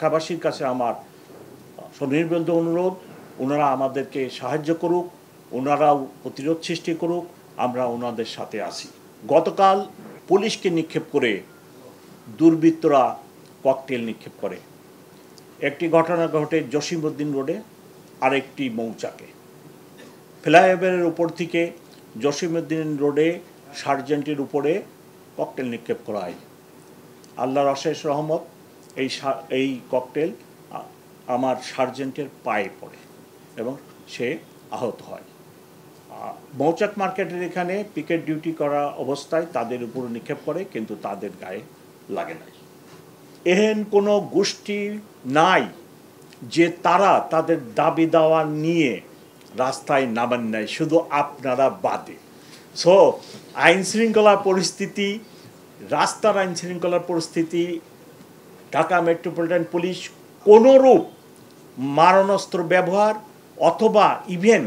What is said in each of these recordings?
ঢাকাবাসীর কাছে আমার সনির্বন্ধ অনুরোধ, ওনারা আমাদেরকে সাহায্য করুক, ওনারাও প্রতিরোধ সৃষ্টি করুক, আমরা ওনাদের সাথে আছি। গতকাল পুলিশকে নিক্ষেপ করে দুর্বৃত্তরা ককটেল নিক্ষেপ করে। একটি ঘটনা ঘটে জসিমউদ্দিন রোডে, আরেকটি মৌচাকে। ফ্লাইওভারের উপর থেকে জসিমউদ্দিন রোডে সার্জেন্টের উপরে ককটেল নিক্ষেপ করা হয়। আল্লাহর অশেষ রহমত, এই ককটেল আমার সার্জেন্টের পায়ে পড়ে এবং সে আহত হয়। মৌচাক মার্কেটের এখানে পিকেট ডিউটি করা অবস্থায় তাদের উপর নিক্ষেপ করে, কিন্তু তাদের গায়ে লাগে নাই। এহেন কোনো গোষ্ঠী নাই যে তারা তাদের দাবি দাওয়া নিয়ে রাস্তায় নামেন নাই, শুধু আপনারা বাদে। সো আইনশৃঙ্খলা পরিস্থিতি, রাস্তার আইনশৃঙ্খলার পরিস্থিতি, ঢাকা মেট্রোপলিটন পুলিশ কোনোরূপ মারণাস্ত্র ব্যবহার অথবা ইভেন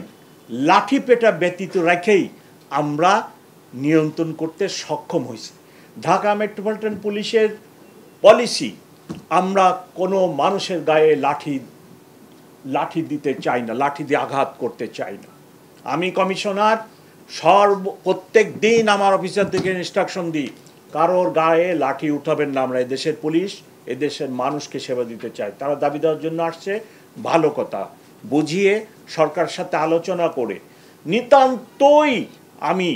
লাঠিপেটা ব্যতীত রেখেই আমরা নিয়ন্ত্রণ করতে সক্ষম হয়েছি। ঢাকা মেট্রোপলিটন পুলিশের পলিসি, আমরা কোনো মানুষের গায়ে লাঠি দিতে চাই না, লাঠি দিয়ে আঘাত করতে চাই না। আমি কমিশনার প্রত্যেক দিন আমার অফিসারদেরকে ইনস্ট্রাকশন দিই, কারোর গায়ে লাঠি উঠাবেন না। আমরা এদেশের পুলিশ, এদেশের মানুষকে সেবা দিতে চাই। তারা দাবি দেওয়ার জন্য আসছে, ভালো কথা, বুঝিয়ে সরকারের সাথে আলোচনা করে নিতান্তই। আমি,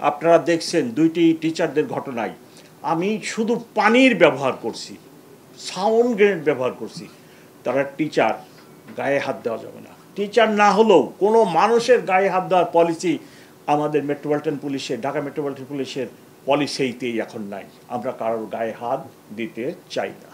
আপনারা দেখছেন দুইটি টিচারদের ঘটনায়, আমি শুধু পানির ব্যবহার করছি, সাউন্ড গ্রেনেড ব্যবহার করছি, তারা টিচার, গায়ে হাত দেওয়া যাবে না। টিচার না হলেও কোনো মানুষের গায়ে হাত দেওয়ার পলিসি আমাদের মেট্রোপলিটন পুলিশের, ঢাকা মেট্রোপলিটন পুলিশের পলিসিতেই এখন নাই। আমরা কারোর গায়ে হাত দিতে চাই না।